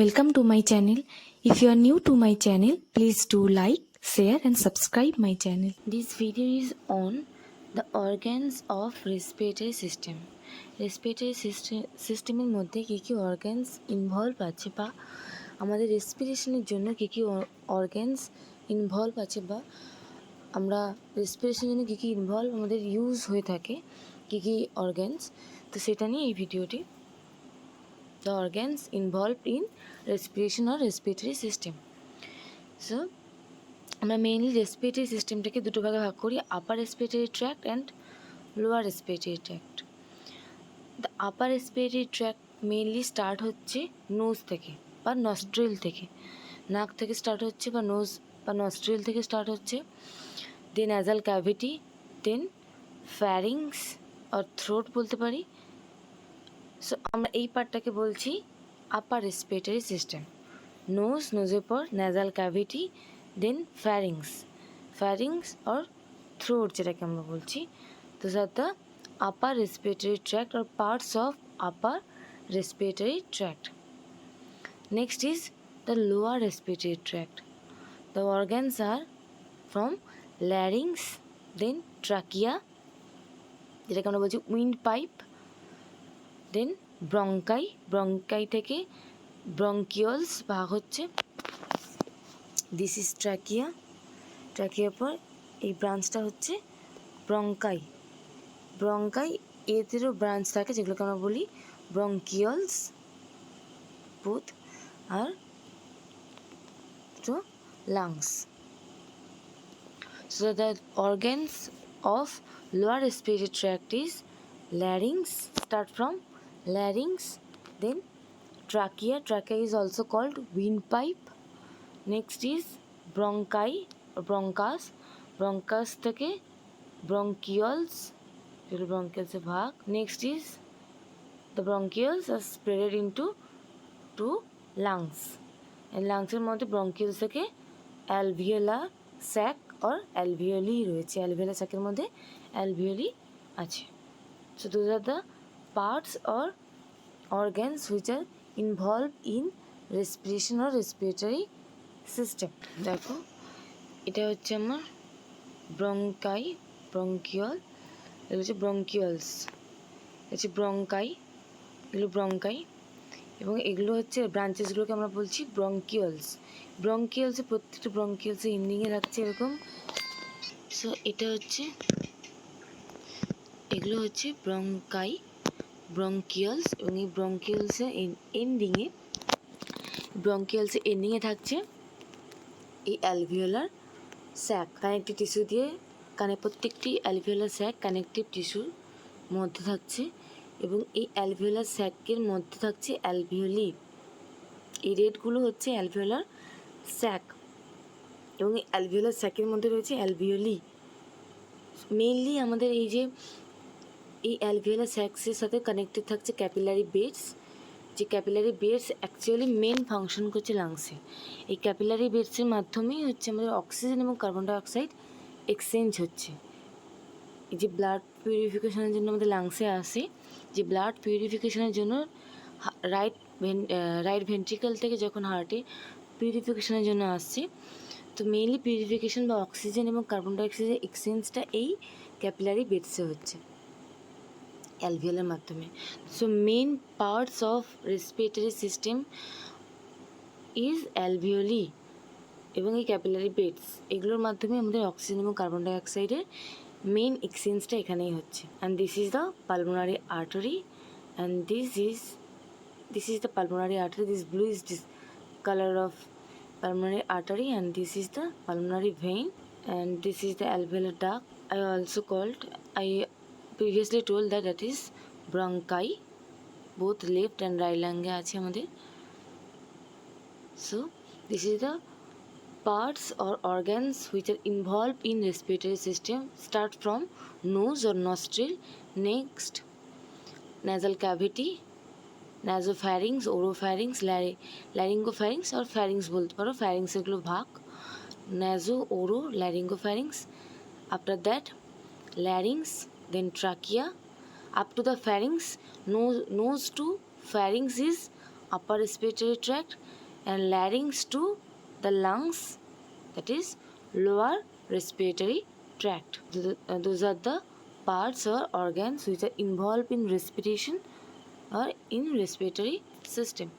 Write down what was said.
Welcome to my channel. If you are new to my channel, please do like, share and subscribe my channel. This video is on the organs of respiratory system. Respiratory সিস্টেমের মধ্যে কী কী organs involve আছে বা আমাদের রেসপিরেশনের জন্য কী কী organs involve আছে বা আমরা রেসপিরেশনের জন্য কী কী ইনভলভ আমাদের ইউজ হয়ে থাকে কী কী অর্গ্যানস, তো সেটা নিয়ে এই ভিডিওটি। The organs involved in respiration or respiratory system. So আমরা মেইনলি রেসপিরেটরি সিস্টেমটাকে দুটো ভাগে ভাগ করি, upper respiratory tract and lower respiratory tract. The upper respiratory tract mainly start হচ্ছে নোজ থেকে বা নস্ট্রিল থেকে, নাক থেকে স্টার্ট হচ্ছে বা নোজ বা নস্ট্রিল থেকে স্টার্ট হচ্ছে, দেন ন্যাজাল ক্যাভিটি, দেন ফ্যারিংস আর থ্রোট বলতে পারি। সো আমরা এই পার্টটাকে বলছি আপার রেসপিরেটরি সিস্টেম। নোজের পর nasal cavity, then pharynx or throat যেটাকে আমরা বলছি। Those are the upper respiratory tract or parts of upper respiratory tract. Next is the lower respiratory tract. The organs are from larynx, then trachea যেটাকে আমরা বলছি wind pipe, দেন ব্রঙ্কাই থেকে bronchioles ভাগ হচ্ছে, this is ট্র্যাকিয়ার পর এই ব্রাঞ্চটা হচ্ছে ব্রঙ্কাই এদেরও ব্রাঞ্চ থাকে যেগুলোকে আমরা বলি ব্রঙ্কিওলস বুথ আর তো lungs. So the organs of lower respiratory tract is larynx, start from larynx, then trachea is also called windpipe. Next is bronchus থেকে bronchioles, bronchioles এর ভাগ। Next is the bronchioles are spread into two lungs, and lungs এর মধ্যে bronchioles থেকে alveolar sac or alveoli রয়েছে, alveolar sac এর মধ্যে alveoli আছে। So those are the parts or organs which are involved in respiration or respiratory system. দেখো এটা হচ্ছে আমার ব্রঙ্কিওল, এগুলো হচ্ছে ব্রঙ্কিওলস, হচ্ছে ব্রঙ্কাই এবং এগুলো হচ্ছে ব্রাঞ্চেসগুলোকে আমরা বলছি ব্রঙ্কিওলসে প্রত্যেকটা ব্রঙ্কিওলসে এন্ডিংয়ে রাখছে এরকম। সো এটা হচ্ছে এগুলো হচ্ছে ব্রঙ্কিওলস এবং এই ব্রঙ্কিওলসের এন্ডিংয়ে থাকছে এই অ্যালভিওলার স্যাক কানেকটিভ টিস্যু দিয়ে, প্রত্যেকটি অ্যালভিওলার স্যাক কানেকটিভ টিস্যুর মধ্যে থাকছে এবং এই অ্যালভিওলার স্যাকের মধ্যে থাকছে অ্যালভিওলি। এই রেডগুলো হচ্ছে অ্যালভিওলার স্যাক এবং এই অ্যালভিওলার স্যাকের মধ্যে রয়েছে অ্যালভিওলি। মেইনলি আমাদের এই অ্যালভিওলার স্যাক্সের সাথে কানেক্টেড থাকছে ক্যাপিলারি বেডস, যে capillary beds actually main function করছে লাংসে। এই ক্যাপিলারি বেডসের মাধ্যমেই হচ্ছে আমাদের অক্সিজেন এবং কার্বন ডাইঅক্সাইড এক্সচেঞ্জ হচ্ছে। এই যে ব্লাড পিউরিফিকেশনের জন্য আমাদের লাংসে আসে, যে ব্লাড পিউরিফিকেশনের জন্য রাইট ভেন্ট্রিকল থেকে যখন হার্টে পিউরিফিকেশনের জন্য আসছে, তো মেইনলি পিউরিফিকেশন বা অক্সিজেন এবং কার্বন ডাইঅক্সাইডের এক্সচেঞ্জটা এই ক্যাপিলারি বেডসে হচ্ছে অ্যালভিওলার মাধ্যমে। So main parts of respiratory system is alveoli এবং এই ক্যাপিলারি বেডস, এগুলোর মাধ্যমে আমাদের অক্সিজেন এবং কার্বন ডাইঅক্সাইডের মেইন এক্সচেঞ্জটা এখানেই হচ্ছে। And this is the pulmonary artery, and this is the pulmonary artery, this blue is this color of pulmonary artery, and this is the pulmonary vein, and this is the alveolar duct. I previously told that is bronchi, both left and right lung এ আছে আমাদের। So this is the parts or organs which are involved in respiratory system. Start from nose or nostril, next nasal cavity, nasopharynx, oropharynx, laryngopharynx or pharynx বলতে পারো, pharynx এগুলো ভাগ, naso, oro, laryngopharynx. After that larynx, then trachea, up to the pharynx. Nose to pharynx is upper respiratory tract, and larynx to the lungs, that is lower respiratory tract. Those are the parts or organs which are involved in respiration or in respiratory system.